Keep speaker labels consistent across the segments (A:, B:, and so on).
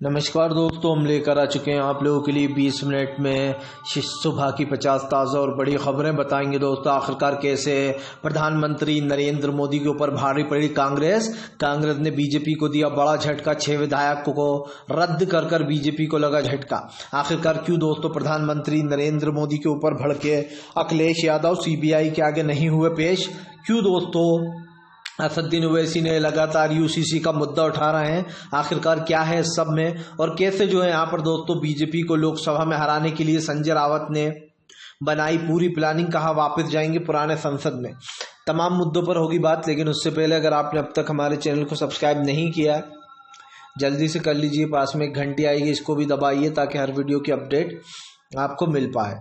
A: नमस्कार दोस्तों, हम लेकर आ चुके हैं आप लोगों के लिए 20 मिनट में सुबह की 50 ताज़ा और बड़ी खबरें बताएंगे। दोस्तों, आखिरकार कैसे प्रधानमंत्री नरेंद्र मोदी के ऊपर भारी पड़ी कांग्रेस ने बीजेपी को दिया बड़ा झटका। 6 विधायकों को रद्द कर बीजेपी को लगा झटका। आखिरकार क्यों दोस्तों प्रधानमंत्री नरेंद्र मोदी के ऊपर भड़के अखिलेश यादव सीबीआई के आगे नहीं हुए पेश? क्यों दोस्तों असदुद्दीन ओवैसी ने लगातार यूसीसी का मुद्दा उठा रहे हैं? आखिरकार क्या है इस सब में, और कैसे जो है यहाँ पर दोस्तों बीजेपी को लोकसभा में हराने के लिए संजय राउत ने बनाई पूरी प्लानिंग, कहा वापस जाएंगे पुराने संसद में। तमाम मुद्दों पर होगी बात, लेकिन उससे पहले अगर आपने अब तक हमारे चैनल को सब्सक्राइब नहीं किया जल्दी से कर लीजिए। पास में एक घंटी आएगी, इसको भी दबाइए ताकि हर वीडियो की अपडेट आपको मिल पाए।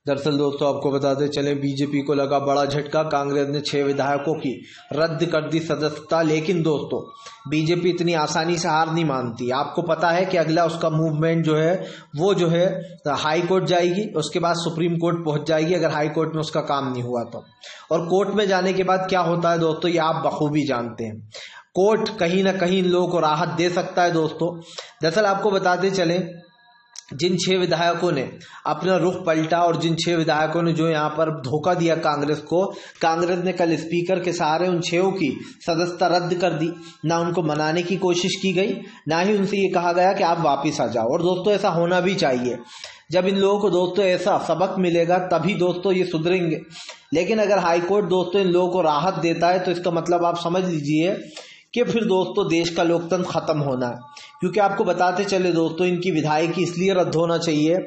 A: दरअसल दोस्तों आपको बताते चले, बीजेपी को लगा बड़ा झटका। कांग्रेस ने 6 विधायकों की रद्द कर दी सदस्यता। लेकिन दोस्तों बीजेपी इतनी आसानी से हार नहीं मानती। आपको पता है कि अगला उसका मूवमेंट जो है वो जो है हाई कोर्ट जाएगी, उसके बाद सुप्रीम कोर्ट पहुंच जाएगी अगर हाई कोर्ट में उसका काम नहीं हुआ तो। और कोर्ट में जाने के बाद क्या होता है दोस्तों, ये आप बखूबी जानते हैं। कोर्ट कहीं ना कहीं इन लोगों को राहत दे सकता है दोस्तों। दरअसल आपको बताते चले, जिन 6 विधायकों ने अपना रुख पलटा और जिन 6 विधायकों ने जो यहाँ पर धोखा दिया कांग्रेस को, कांग्रेस ने कल स्पीकर के सहारे उन 6 की सदस्यता रद्द कर दी। ना उनको मनाने की कोशिश की गई, ना ही उनसे ये कहा गया कि आप वापस आ जाओ। और दोस्तों ऐसा होना भी चाहिए। जब इन लोगों को दोस्तों ऐसा सबक मिलेगा तभी दोस्तों ये सुधरेंगे। लेकिन अगर हाईकोर्ट दोस्तों इन लोगों को राहत देता है तो इसका मतलब आप समझ लीजिए कि फिर दोस्तों देश का लोकतंत्र खत्म होना है। क्योंकि आपको बताते चले दोस्तों, इनकी विधायकी इसलिए रद्द होना चाहिए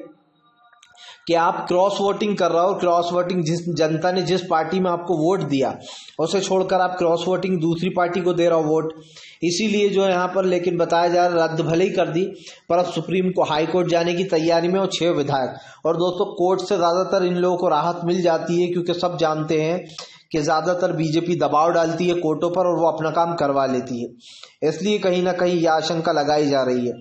A: कि आप क्रॉस वोटिंग कर रहे हो। क्रॉस वोटिंग जिस जनता ने जिस पार्टी में आपको वोट दिया उसे छोड़कर आप क्रॉस वोटिंग दूसरी पार्टी को दे रहे हो वोट, इसीलिए जो है यहाँ पर लेकिन बताया जा रहा है रद्द भले ही कर दी, पर अब सुप्रीम को हाई कोर्ट जाने की तैयारी में और 6 विधायक। और दोस्तों कोर्ट से ज्यादातर इन लोगों को राहत मिल जाती है, क्योंकि सब जानते हैं कि ज्यादातर बीजेपी दबाव डालती है कोर्टों पर और वो अपना काम करवा लेती है। इसलिए कहीं ना कहीं यह आशंका लगाई जा रही है।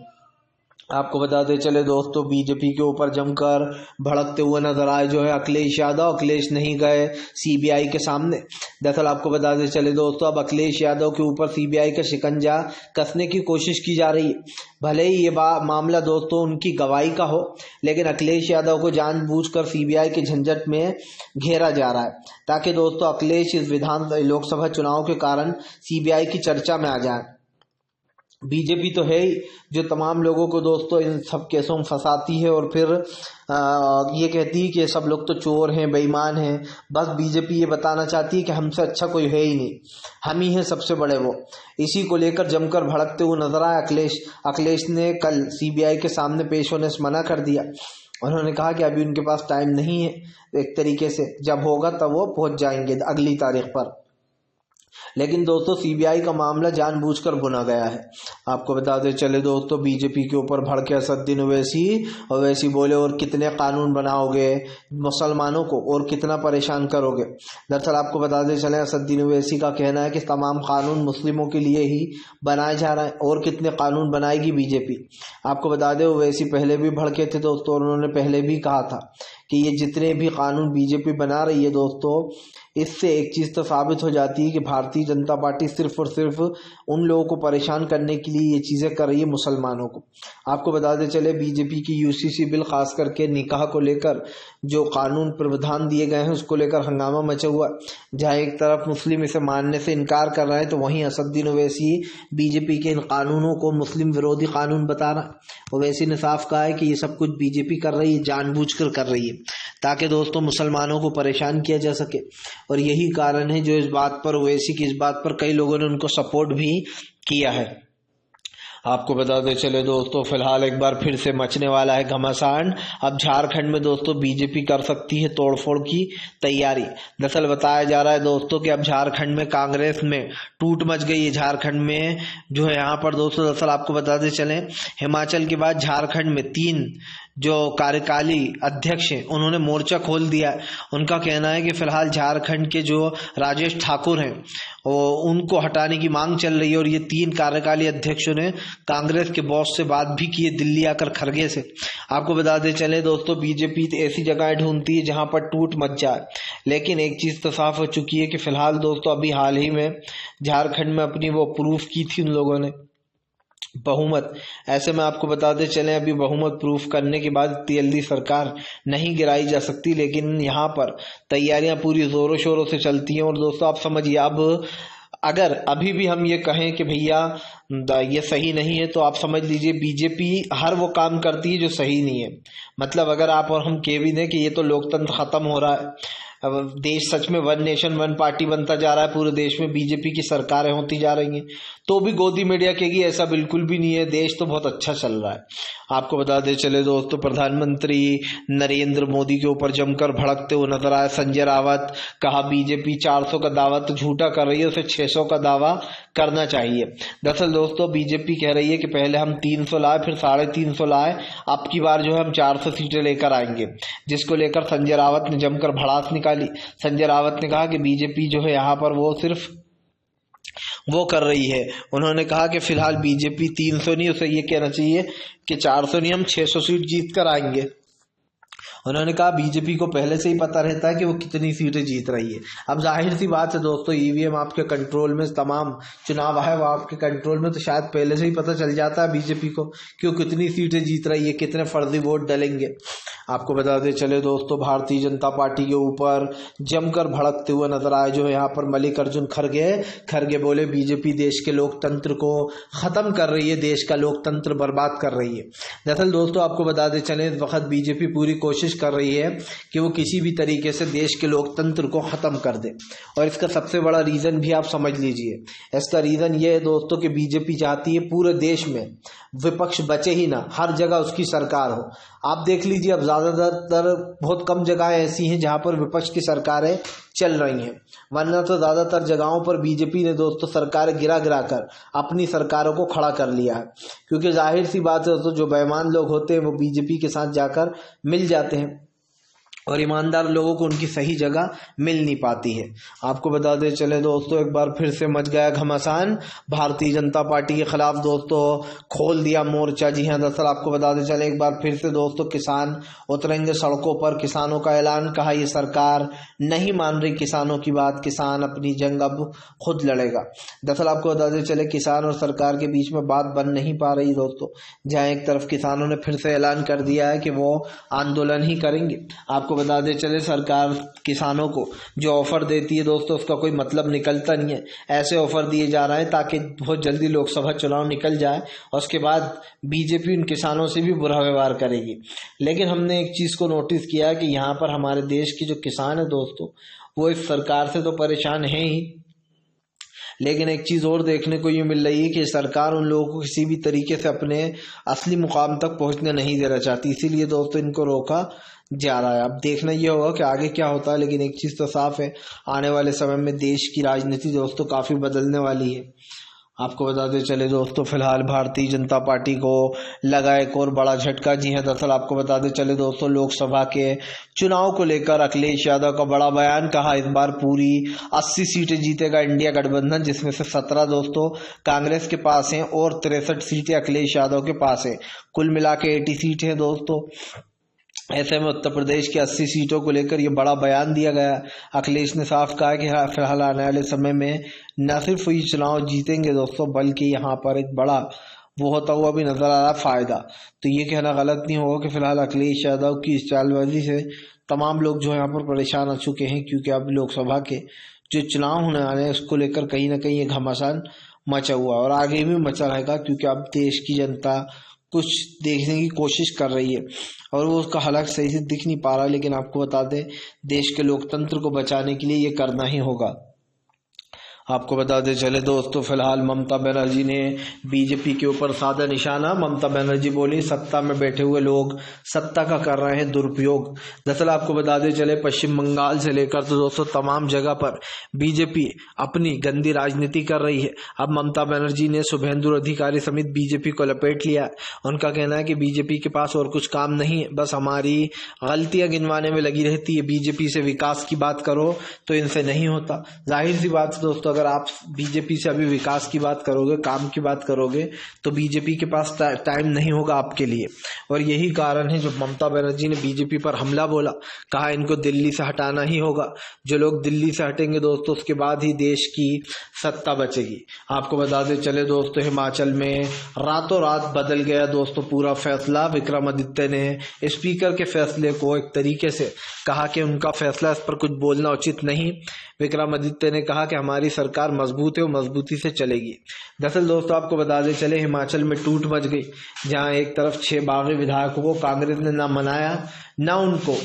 A: आपको बताते चले दोस्तों, बीजेपी के ऊपर जमकर भड़कते हुए नजर आए जो है अखिलेश यादव। अखिलेश नहीं गए सीबीआई के सामने। दरअसल आपको बताते चले दोस्तों, अब अखिलेश यादव के ऊपर सीबीआई का शिकंजा कसने की कोशिश की जा रही है। भले ही ये मामला दोस्तों उनकी गवाही का हो, लेकिन अखिलेश यादव को जानबूझकर सीबीआई के झंझट में घेरा जा रहा है ताकि दोस्तों अखिलेश इस लोकसभा चुनाव के कारण सीबीआई की चर्चा में आ जाए। बीजेपी तो है ही जो तमाम लोगों को दोस्तों इन सब केसों में फंसाती है और फिर ये कहती है कि सब लोग तो चोर हैं, बेईमान हैं। बस बीजेपी ये बताना चाहती है कि हमसे अच्छा कोई है ही नहीं, हम ही हैं सबसे बड़े वो। इसी को लेकर जमकर भड़कते हुए नजर आए अखिलेश ने कल सीबीआई के सामने पेश होने से मना कर दिया। उन्होंने कहा कि अभी उनके पास टाइम नहीं है, एक तरीके से जब होगा तब वो पहुंच जाएंगे अगली तारीख पर। लेकिन दोस्तों सीबीआई का मामला जानबूझकर बुना गया है। आपको बताते चले दोस्तों, बीजेपी के ऊपर भड़के असदुद्दीन ओवैसी बोले और कितने कानून बनाओगे मुसलमानों को और कितना परेशान करोगे। दरअसल आपको बताते चले, असदुद्दीन ओवैसी का कहना है कि तमाम कानून मुस्लिमों के लिए ही बनाए जा रहे हैं और कितने कानून बनाएगी बीजेपी। आपको बता दें ओवैसी पहले भी भड़के थे दोस्तों, उन्होंने पहले भी कहा था कि ये जितने भी कानून बीजेपी बना रही है दोस्तों, इससे एक चीज तो साबित हो जाती है कि भारतीय जनता पार्टी सिर्फ और सिर्फ उन लोगों को परेशान करने के लिए ये चीजें कर रही है, मुसलमानों को। आपको बताते चले, बीजेपी की यूसीसी बिल खास करके निकाह को लेकर जो कानून प्रावधान दिए गए हैं उसको लेकर हंगामा मचा हुआ। जहाँ एक तरफ मुस्लिम इसे मानने से इनकार कर रहे हैं तो वहीं असदुद्दीन ओवैसी बीजेपी के इन कानूनों को मुस्लिम विरोधी कानून बता रहा। ओवैसी ने साफ कहा है कि ये सब कुछ बीजेपी कर रही है, जानबूझकर कर रही है ताकि दोस्तों मुसलमानों को परेशान किया जा सके। और यही कारण है जो इस बात पर ओवैसी की इस बात पर कई लोगों ने उनको सपोर्ट भी किया है। आपको बताते चले दोस्तों, फिलहाल एक बार फिर से मचने वाला है घमासान। अब झारखंड में दोस्तों बीजेपी कर सकती है तोड़फोड़ की तैयारी। दरअसल बताया जा रहा है दोस्तों कि अब झारखंड में कांग्रेस में टूट मच गई है। झारखंड में जो है यहाँ पर दोस्तों, दरअसल आपको बताते चले, हिमाचल के बाद झारखंड में 3 जो कार्यकारी अध्यक्ष हैं उन्होंने मोर्चा खोल दिया है। उनका कहना है कि फिलहाल झारखंड के जो राजेश ठाकुर हैं उनको हटाने की मांग चल रही है। और ये 3 कार्यकारी अध्यक्षों ने कांग्रेस के बॉस से बात भी की है दिल्ली आकर खरगे से। आपको बताते चले दोस्तों, बीजेपी ऐसी जगह ढूंढती है जहां पर टूट मच जाए। लेकिन एक चीज तो साफ हो चुकी है कि फिलहाल दोस्तों अभी हाल ही में झारखंड में अपनी वो प्रूफ की थी उन लोगों ने बहुमत। ऐसे में आपको बताते चलें अभी बहुमत प्रूफ करने के बाद इतनी जल्दी सरकार नहीं गिराई जा सकती, लेकिन यहाँ पर तैयारियां पूरी जोरों शोरों से चलती हैं। और दोस्तों आप समझिए, अब अगर अभी भी हम ये कहें कि भैया ये सही नहीं है, तो आप समझ लीजिए बीजेपी हर वो काम करती है जो सही नहीं है। मतलब अगर आप और हम कह भी दें कि ये तो लोकतंत्र खत्म हो रहा है, अब देश सच में वन नेशन वन पार्टी बनता जा रहा है, पूरे देश में बीजेपी की सरकारें होती जा रही हैं, तो भी गोदी मीडिया कहेगी ऐसा बिल्कुल भी नहीं है, देश तो बहुत अच्छा चल रहा है। आपको बता दे चले दोस्तों, प्रधानमंत्री नरेंद्र मोदी के ऊपर जमकर भड़कते हुए नजर आए संजय रावत। कहा बीजेपी 400 का दावा तो झूठा कर रही है, उसे 600 का दावा करना चाहिए। दरअसल दोस्तों बीजेपी कह रही है कि पहले हम 300 लाए, फिर 350 लाए, अब की बार जो है हम 400 सीटें लेकर आएंगे, जिसको लेकर संजय रावत ने जमकर भड़ास निकाली। संजय रावत ने कहा कि बीजेपी जो है यहाँ पर वो सिर्फ वो कर रही है। उन्होंने कहा कि फिलहाल बीजेपी 300 नहीं, उसे ये कहना चाहिए कि 400 नहीं, हम 600 सीट जीत कर आएंगे। उन्होंने कहा बीजेपी को पहले से ही पता रहता है कि वो कितनी सीटें जीत रही है। अब जाहिर सी बात है दोस्तों, ईवीएम आपके कंट्रोल में, तमाम चुनाव है वो आपके कंट्रोल में, तो शायद पहले से ही पता चल जाता है बीजेपी को कि वो कितनी सीटें जीत रही है, कितने फर्जी वोट डलेंगे। आपको बताते चले दोस्तों, भारतीय जनता पार्टी के ऊपर जमकर भड़कते हुए नजर आए जो है यहाँ पर मल्लिकार्जुन खड़गे बोले बीजेपी देश के लोकतंत्र को खत्म कर रही है, देश का लोकतंत्र बर्बाद कर रही है। दरअसल दोस्तों आपको बताते चले, इस वक्त बीजेपी पूरी कोशिश कर रही है कि वो किसी भी तरीके से देश के लोकतंत्र को खत्म कर दे, और इसका सबसे बड़ा रीजन भी आप समझ लीजिए। इसका रीजन ये है दोस्तों कि बीजेपी चाहती है पूरे देश में विपक्ष बचे ही ना, हर जगह उसकी सरकार हो। आप देख लीजिए, अब ज्यादातर बहुत कम जगहें ऐसी हैं जहां पर विपक्ष की सरकारें चल रही हैं, वरना तो ज्यादातर जगहों पर बीजेपी ने दोस्तों सरकारें गिरा कर अपनी सरकारों को खड़ा कर लिया है। क्योंकि जाहिर सी बात है दोस्तों, जो बेईमान लोग होते हैं वो बीजेपी के साथ जाकर मिल जाते हैं, और ईमानदार लोगों को उनकी सही जगह मिल नहीं पाती है। आपको बताते चले दोस्तों, एक बार फिर से मच गया घमासान, भारतीय जनता पार्टी के खिलाफ दोस्तों खोल दिया मोर्चा। जी हाँ, दरअसल आपको बताते चले, एक बार फिर से दोस्तों किसान उतरेंगे सड़कों पर, किसानों का ऐलान। कहा ये सरकार नहीं मान रही किसानों की बात, किसान अपनी जंग अब खुद लड़ेगा। दरअसल आपको बताते चले, किसान और सरकार के बीच में बात बन नहीं पा रही दोस्तों, जहाँ एक तरफ किसानों ने फिर से ऐलान कर दिया है कि वो आंदोलन ही करेंगे। आपको बताते चले, सरकार किसानों को जो ऑफर देती है दोस्तों उसका कोई मतलब निकलता नहीं है। ऐसे ऑफर दिए जा रहे हैं ताकि बहुत जल्दी लोकसभा चुनाव निकल जाए और उसके बाद बीजेपी उन किसानों से भी बुरा व्यवहार करेगी। लेकिन हमने एक चीज को नोटिस किया कि यहाँ पर हमारे देश के जो किसान है दोस्तों, वो इस सरकार से तो परेशान है ही, लेकिन एक चीज और देखने को ये मिल रही है कि सरकार उन लोगों को किसी भी तरीके से अपने असली मुकाम तक पहुंचने नहीं देना चाहती, इसीलिए दोस्तों इनको रोका जा रहा है। अब देखना ये होगा कि आगे क्या होता है, लेकिन एक चीज तो साफ है, आने वाले समय में देश की राजनीति दोस्तों काफी बदलने वाली है। आपको बताते चले दोस्तों, फिलहाल भारतीय जनता पार्टी को लगा एक और बड़ा झटका। जी हां, दरअसल आपको बताते चले दोस्तों, लोकसभा के चुनाव को लेकर अखिलेश यादव का बड़ा बयान। कहा इस बार पूरी 80 सीटें जीतेगा इंडिया गठबंधन, जिसमें से 17 दोस्तों कांग्रेस के पास हैं और 63 सीटें अखिलेश यादव के पास है। कुल मिला के 80 सीटें हैं दोस्तों। ऐसे में उत्तर प्रदेश की 80 सीटों को लेकर ये बड़ा बयान दिया गया। अखिलेश ने साफ कहा कि फिलहाल आने वाले समय में न सिर्फ ये चुनाव जीतेंगे दोस्तों, बल्कि यहाँ पर एक बड़ा वो होता हुआ भी नजर आ रहा है फायदा। तो ये कहना गलत नहीं होगा कि फिलहाल अखिलेश यादव की इस चालबाजी से तमाम लोग जो यहाँ पर परेशान हो चुके हैं, क्योंकि अब लोकसभा के जो चुनाव होने वाले हैं उसको लेकर कहीं ना कहीं ये घमासान मचा हुआ और आगे भी मचा रहेगा, क्योंकि अब देश की जनता कुछ देखने की कोशिश कर रही है और वो उसका हालात सही से दिख नहीं पा रहा। लेकिन आपको बता दें, देश के लोकतंत्र को बचाने के लिए ये करना ही होगा। आपको बताते चले दोस्तों, फिलहाल ममता बनर्जी ने बीजेपी के ऊपर साधा निशाना। ममता बनर्जी बोली सत्ता में बैठे हुए लोग सत्ता का कर रहे हैं दुरुपयोग। दरअसल आपको बताते चले, पश्चिम बंगाल से लेकर तो दोस्तों तमाम जगह पर बीजेपी अपनी गंदी राजनीति कर रही है। अब ममता बनर्जी ने शुभेंदु अधिकारी समेत बीजेपी को लपेट लिया। उनका कहना है कि बीजेपी के पास और कुछ काम नहीं है, बस हमारी गलतियां गिनवाने में लगी रहती है। बीजेपी से विकास की बात करो तो इनसे नहीं होता। जाहिर सी बात है दोस्तों, अगर आप बीजेपी से अभी विकास की बात करोगे, काम की बात करोगे, तो बीजेपी के पास टाइम नहीं होगा आपके लिए। और यही कारण है जो ममता बनर्जी ने बीजेपी पर हमला बोला, कहा इनको दिल्ली से हटाना ही होगा। जो लोग दिल्ली से हटेंगे दोस्तों, उसके बाद ही देश की सत्ता बचेगी। आपको बता दें चले दोस्तों, हिमाचल में रातों रात बदल गया दोस्तों पूरा फैसला। विक्रमादित्य ने स्पीकर के फैसले को एक तरीके से कहा कि उनका फैसला, इस पर कुछ बोलना उचित नहीं। विक्रमादित्य ने कहा कि हमारी सरकार मजबूत है और मजबूती से चलेगी। दरअसल दोस्तों आपको बता दें चले, हिमाचल में टूट मच गई, जहां एक तरफ 6 बागी विधायकों को कांग्रेस ने ना मनाया, ना उनको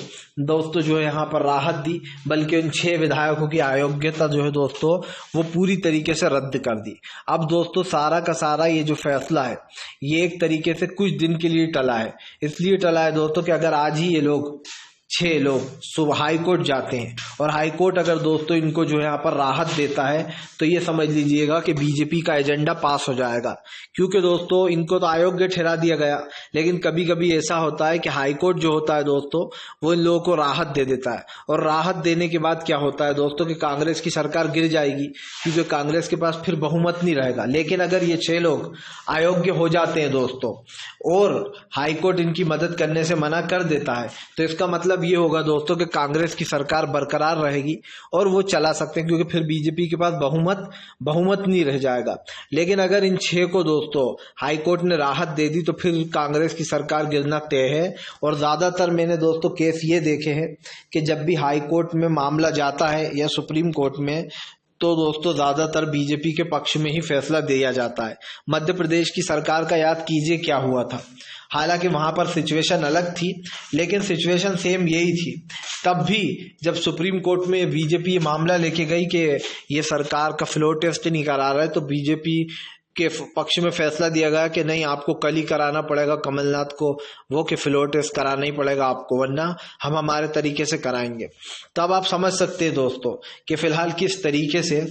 A: दोस्तों जो है यहाँ पर राहत दी, बल्कि उन 6 विधायकों की अयोग्यता जो है दोस्तों वो पूरी तरीके से रद्द कर दी। अब दोस्तों सारा का सारा ये जो फैसला है, ये एक तरीके से कुछ दिन के लिए टला है। इसलिए टला है दोस्तों कि अगर आज ही ये लोग 6 लोग सुबह हाई कोर्ट जाते हैं और हाई कोर्ट अगर दोस्तों इनको जो है यहाँ पर राहत देता है, तो ये समझ लीजिएगा कि बीजेपी का एजेंडा पास हो जाएगा। क्योंकि दोस्तों इनको तो अयोग्य ठहरा दिया गया, लेकिन कभी कभी ऐसा होता है कि हाई कोर्ट जो होता है दोस्तों वो इन लोगों को राहत दे देता है। और राहत देने के बाद क्या होता है दोस्तों कि कांग्रेस की सरकार गिर जाएगी, क्योंकि कांग्रेस के पास फिर बहुमत नहीं रहेगा। लेकिन अगर ये 6 लोग अयोग्य हो जाते हैं दोस्तों और हाई कोर्ट इनकी मदद करने से मना कर देता है, तो इसका मतलब ये होगा दोस्तों कि कांग्रेस की सरकार बरकरार रहेगी और वो चला सकते हैं, क्योंकि फिर बीजेपी के पास बहुमत नहीं रह जाएगा। लेकिन अगर इन 6 को दोस्तों हाई कोर्ट ने राहत दे दी, तो फिर कांग्रेस की सरकार गिरना तय है। और ज्यादातर मैंने दोस्तों केस ये देखे हैं कि जब भी हाई कोर्ट में मामला जाता है या सुप्रीम कोर्ट में, तो दोस्तों ज्यादातर बीजेपी के पक्ष में ही फैसला दिया जाता है। मध्य प्रदेश की सरकार का याद कीजिए क्या हुआ था। हालांकि वहां पर सिचुएशन अलग थी, लेकिन सिचुएशन सेम यही थी। तब भी जब सुप्रीम कोर्ट में बीजेपी मामला लेके गई कि ये सरकार का फ्लोर टेस्ट नहीं करा रहा है, तो बीजेपी के पक्ष में फैसला दिया गया कि नहीं, आपको कल ही कराना पड़ेगा कमलनाथ को वो कि फ्लोर टेस्ट कराना ही पड़ेगा आपको, वरना हम हमारे तरीके से कराएंगे। तब आप समझ सकते हैं दोस्तों कि फिलहाल किस तरीके से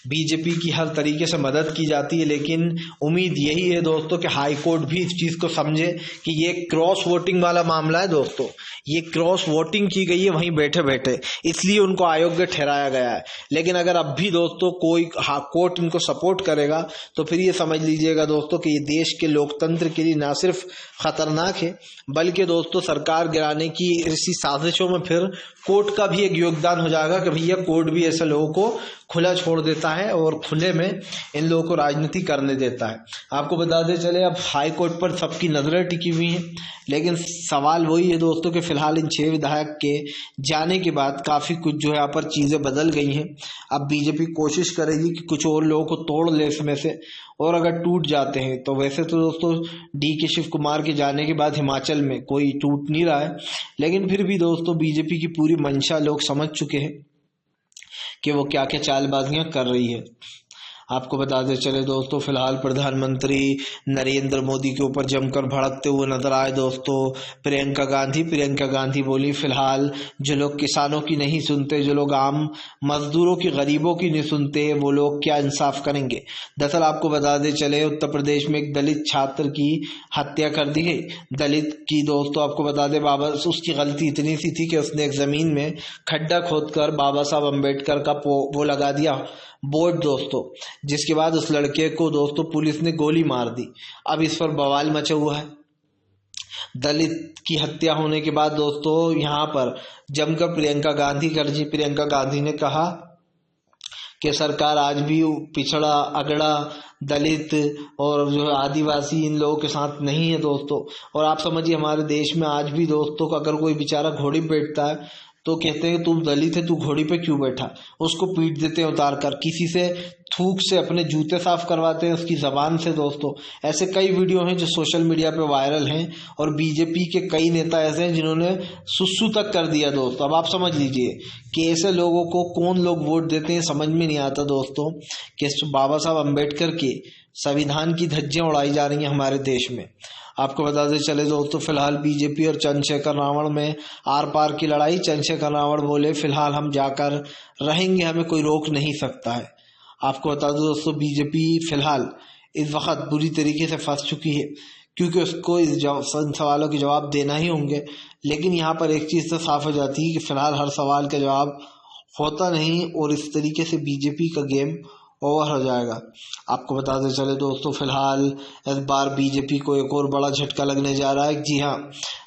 A: बीजेपी की हर तरीके से मदद की जाती है। लेकिन उम्मीद यही है दोस्तों कि हाई कोर्ट भी इस चीज को समझे कि ये क्रॉस वोटिंग वाला मामला है दोस्तों, ये क्रॉस वोटिंग की गई है वहीं बैठे बैठे, इसलिए उनको अयोग्य ठहराया गया है। लेकिन अगर अब भी दोस्तों कोई कोर्ट इनको सपोर्ट करेगा, तो फिर ये समझ लीजिएगा दोस्तों कि ये देश के लोकतंत्र के लिए ना सिर्फ खतरनाक है, बल्कि दोस्तों सरकार गिराने की इसी साजिशों में फिर कोर्ट का भी एक योगदान हो जाएगा कि भैया कोर्ट भी ऐसे लोगों को खुला छोड़ देता है और खुले में इन लोगों को राजनीति करने देता है। आपको बता दें चले, अब हाई कोर्ट पर सबकी नजरें टिकी हुई हैं, लेकिन सवाल वही है दोस्तों कि फिलहाल इन 6 विधायक के जाने के बाद काफी कुछ जो है यहाँ पर चीजें बदल गई हैं। अब बीजेपी कोशिश करेगी कि कुछ और लोगों को तोड़ ले इसमें से, और अगर टूट जाते हैं तो वैसे तो दोस्तों DK शिव कुमार के जाने के बाद हिमाचल में कोई टूट नहीं रहा है, लेकिन फिर भी दोस्तों बीजेपी की पूरी मंशा लोग समझ चुके हैं कि वो क्या क्या चालबाजियां कर रही है। आपको बता दें चले दोस्तों, फिलहाल प्रधानमंत्री नरेंद्र मोदी के ऊपर जमकर भड़कते हुए नजर आए दोस्तों प्रियंका गांधी बोली, फिलहाल जो लोग किसानों की नहीं सुनते, जो लोग आम मजदूरों की, गरीबों की नहीं सुनते, वो लोग क्या इंसाफ करेंगे। दरअसल आपको बता दें चले, उत्तर प्रदेश में एक दलित छात्र की हत्या कर दी गई। दलित की दोस्तों आपको बता दें, बाबा उसकी गलती इतनी सी थी कि उसने एक जमीन में खड्डा खोदकर बाबा साहब अम्बेडकर का वो लगा दिया बोर्ड दोस्तों, जिसके बाद उस लड़के को दोस्तों पुलिस ने गोली मार दी। अब इस पर बवाल मचा हुआ है। दलित की हत्या होने के बाद दोस्तों यहाँ पर जमकर प्रियंका गांधी ने कहा कि सरकार आज भी पिछड़ा अगड़ा दलित और जो आदिवासी इन लोगों के साथ नहीं है दोस्तों। और आप समझिए हमारे देश में आज भी दोस्तों अगर कोई बेचारा घोड़ी पे बैठता है तो कहते हैं तुम दलित है, तू घोड़ी पे क्यों बैठा, उसको पीट देते हैं उतार कर, किसी से थूक से अपने जूते साफ करवाते हैं उसकी जबान से दोस्तों। ऐसे कई वीडियो हैं जो सोशल मीडिया पे वायरल हैं, और बीजेपी के कई नेता ऐसे हैं जिन्होंने सुसु तक कर दिया दोस्तों। अब आप समझ लीजिए कि ऐसे लोगों को कौन लोग वोट देते हैं, समझ में नहीं आता दोस्तों कि बाबा साहब अम्बेडकर के संविधान की धज्जियां उड़ाई जा रही हैं हमारे देश में। आपको बताते चले दोस्तों, फिलहाल बीजेपी और चंद्रशेखर रावण में आर पार की लड़ाई। चंद्रशेखर रावण बोले फिलहाल हम जाकर रहेंगे, हमें कोई रोक नहीं सकता है। आपको बता दो दोस्तों, बीजेपी फिलहाल इस वक्त बुरी तरीके से फंस चुकी है, क्योंकि उसको इस सवालों के जवाब देना ही होंगे। लेकिन यहाँ पर एक चीज़ तो साफ हो जाती है कि फिलहाल हर सवाल का जवाब होता नहीं और इस तरीके से बीजेपी का गेम ओवर हो जाएगा। आपको बताते चले दोस्तों, फिलहाल इस बार बीजेपी को एक और बड़ा झटका लगने जा रहा है। जी हाँ,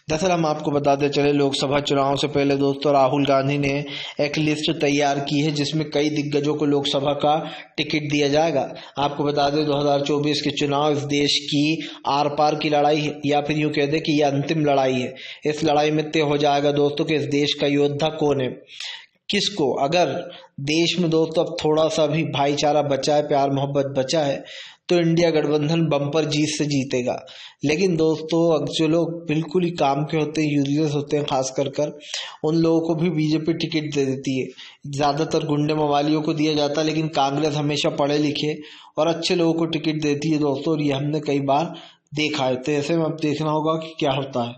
A: दरअसल हम आपको बताते चले, लोकसभा चुनाव से पहले दोस्तों राहुल गांधी ने एक लिस्ट तैयार की है जिसमें कई दिग्गजों को लोकसभा का टिकट दिया जाएगा। आपको बता दें 2024 के चुनाव इस देश की आर पार की लड़ाई है, या फिर यूँ कह दें कि यह अंतिम लड़ाई है। इस लड़ाई में तय हो जाएगा दोस्तों कि इस देश का योद्धा कौन है, किसको। अगर देश में दोस्तों अब थोड़ा सा भी भाईचारा बचा है, प्यार मोहब्बत बचा है, तो इंडिया गठबंधन बम्पर जीत से जीतेगा। लेकिन दोस्तों अब जो लोग बिल्कुल ही काम के होते हैं, यूजलेस होते हैं, खास कर उन लोगों को भी बीजेपी टिकट दे देती है। ज़्यादातर गुंडे मवालियों को दिया जाता है, लेकिन कांग्रेस हमेशा पढ़े लिखे और अच्छे लोगों को टिकट देती है दोस्तों, और ये हमने कई बार देखा है। तो ऐसे में अब देखना होगा कि क्या होता है।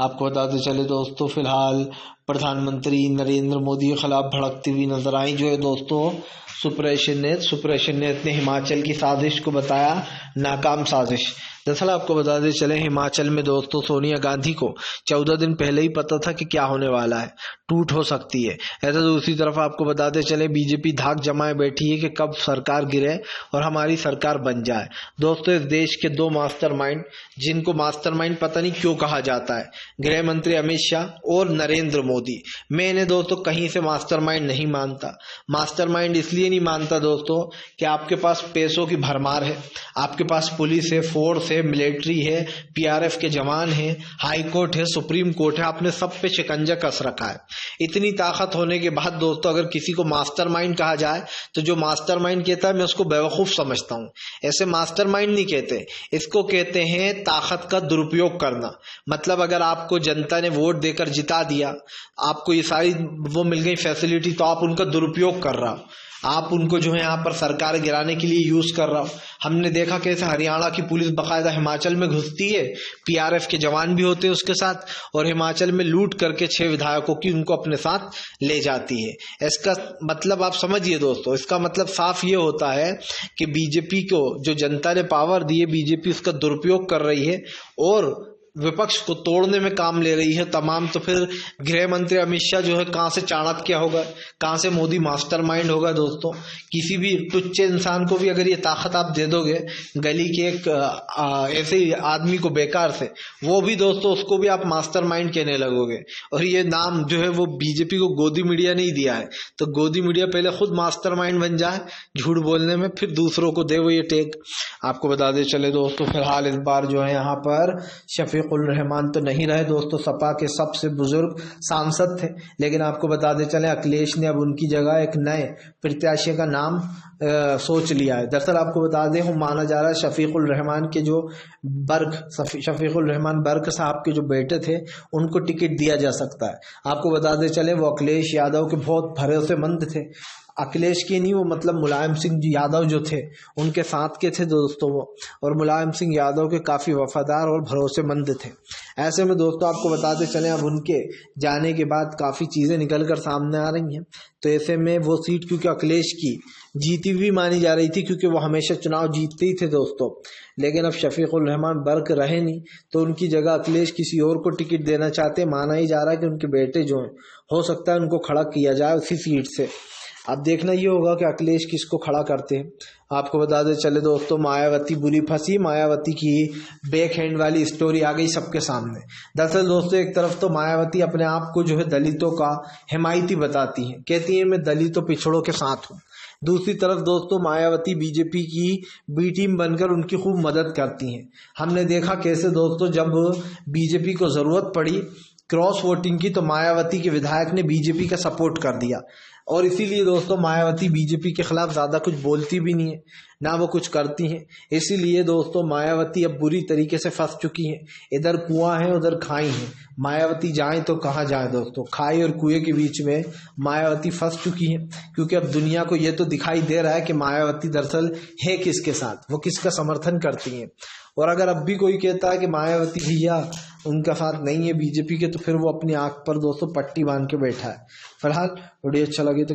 A: आपको बताते चले दोस्तों, फिलहाल प्रधानमंत्री नरेंद्र मोदी के खिलाफ भड़कती हुई नजर आई जो है दोस्तों सुप्रेशन नेत ने हिमाचल की साजिश को बताया नाकाम साजिश। दरअसल आपको बताते चले, हिमाचल में दोस्तों सोनिया गांधी को 14 दिन पहले ही पता था कि क्या होने वाला है, टूट हो सकती है। ऐसा दूसरी तरफ आपको बताते चले, बीजेपी धाक जमाए बैठी है कि कब सरकार गिरे और हमारी सरकार बन जाए। दोस्तों इस देश के दो मास्टरमाइंड, जिनको मास्टरमाइंड पता नहीं क्यों कहा जाता है, गृह मंत्री अमित शाह और नरेंद्र मोदी, मैं इन्हें दोस्तों कहीं से मास्टरमाइंड नहीं मानता। मास्टरमाइंड इसलिए नहीं मानता दोस्तों कि आपके पास पैसों की भरमार है, आपके पास पुलिस है, फोर्स है, मिलिट्री है, पीआरएफ के जवान हैं, हाई कोर्ट है, सुप्रीम कोर्ट है, आपने सब पे शिकंजा कस रखा है। इतनी ताकत होने के बाद दोस्तों अगर किसी को मास्टरमाइंड कहा जाए तो जो मास्टरमाइंड कहता है मैं उसको बेवकूफ समझता हूँ। ऐसे मास्टरमाइंड नहीं कहते, इसको कहते हैं ताकत का दुरुपयोग करना। मतलब अगर आपको जनता ने वोट देकर जिता दिया, आपको ये सारी वो मिल गई फैसिलिटी, तो आप उनका दुरुपयोग कर रहा हो, आप उनको जो है यहाँ पर सरकार गिराने के लिए यूज कर रहा हो। हमने देखा कैसे हरियाणा की पुलिस बकायदा हिमाचल में घुसती है, पीआरएफ के जवान भी होते हैं उसके साथ, और हिमाचल में लूट करके 6 विधायकों की उनको अपने साथ ले जाती है। इसका मतलब आप समझिए दोस्तों, इसका मतलब साफ ये होता है कि बीजेपी को जो जनता ने पावर दी है, बीजेपी उसका दुरुपयोग कर रही है और विपक्ष को तोड़ने में काम ले रही है तमाम। तो फिर गृह मंत्री अमित शाह जो है कहाँ से चाणक्य होगा, कहाँ से मोदी मास्टरमाइंड होगा दोस्तों। किसी भी टुच्चे इंसान को भी अगर ये ताकत आप दे दोगे, गली के एक ऐसे आदमी को बेकार से, वो भी दोस्तों उसको भी आप मास्टरमाइंड कहने लगोगे। और ये नाम जो है वो बीजेपी को गोदी मीडिया नहीं दिया है, तो गोदी मीडिया पहले खुद मास्टरमाइंड बन जाए झूठ बोलने में, फिर दूसरों को दे वो ये टेक। आपको बता दे चले दोस्तों, फिलहाल इस बार जो है यहाँ पर शफीकुल रहमान तो नहीं रहे दोस्तों, सपा के सबसे बुजुर्ग सांसद थे। लेकिन आपको बता दे चले, अखिलेश ने अब उनकी जगह एक नए प्रत्याशी का नाम सोच लिया है। दरअसल आपको बता दें, वो माना जा रहा है शफीकुल रहमान के जो शफीकुल रहमान बर्क साहब के जो बेटे थे, उनको टिकट दिया जा सकता है। आपको बता दे चले, वो अखिलेश यादव के बहुत भरोसेमंद थे। अखिलेश के नहीं, वो मतलब मुलायम सिंह यादव जो थे उनके साथ के थे दोस्तों वो, और मुलायम सिंह यादव के काफ़ी वफादार और भरोसेमंद थे। ऐसे में दोस्तों आपको बताते चले, अब उनके जाने के बाद काफ़ी चीज़ें निकल कर सामने आ रही हैं। तो ऐसे में वो सीट क्योंकि अखिलेश की जीती हुई मानी जा रही थी, क्योंकि वो हमेशा चुनाव जीतते ही थे दोस्तों। लेकिन अब शफीकुल रहमान बर्क रहे नहीं, तो उनकी जगह अखिलेश किसी और को टिकट देना चाहते। माना ही जा रहा है कि उनके बेटे जो हैं, हो सकता है उनको खड़ा किया जाए उसी सीट से। अब देखना ये होगा कि अखिलेश किसको खड़ा करते हैं। आपको बता दे चले दोस्तों, मायावती बुरी फंसी, मायावती की बैक हैंड वाली स्टोरी आ गई सबके सामने। दरअसल दोस्तों, एक तरफ तो मायावती अपने आप को जो है दलितों का हिमायती बताती हैं, कहती हैं मैं दलितों पिछड़ों के साथ हूँ। दूसरी तरफ दोस्तों मायावती बीजेपी की बी टीम बनकर उनकी खूब मदद करती हैं। हमने देखा कैसे दोस्तों, जब बीजेपी को ज़रूरत पड़ी क्रॉस वोटिंग की, तो मायावती के विधायक ने बीजेपी का सपोर्ट कर दिया। और इसीलिए दोस्तों मायावती बीजेपी के खिलाफ ज़्यादा कुछ बोलती भी नहीं है, ना वो कुछ करती हैं। इसीलिए दोस्तों मायावती अब बुरी तरीके से फंस चुकी हैं। इधर कुआं है, उधर खाई है। मायावती जाए तो कहाँ जाए दोस्तों, खाई और कुएं के बीच में मायावती फंस चुकी है। क्योंकि अब दुनिया को ये तो दिखाई दे रहा है कि मायावती दरअसल है किसके साथ, वो किसका समर्थन करती हैं। और अगर अब भी कोई कहता है कि मायावती भैया उनका साथ नहीं है बीजेपी के, तो फिर वो अपनी आंख पर दोस्तों पट्टी बांध के बैठा है। फिलहाल वीडियो अच्छा लगे तो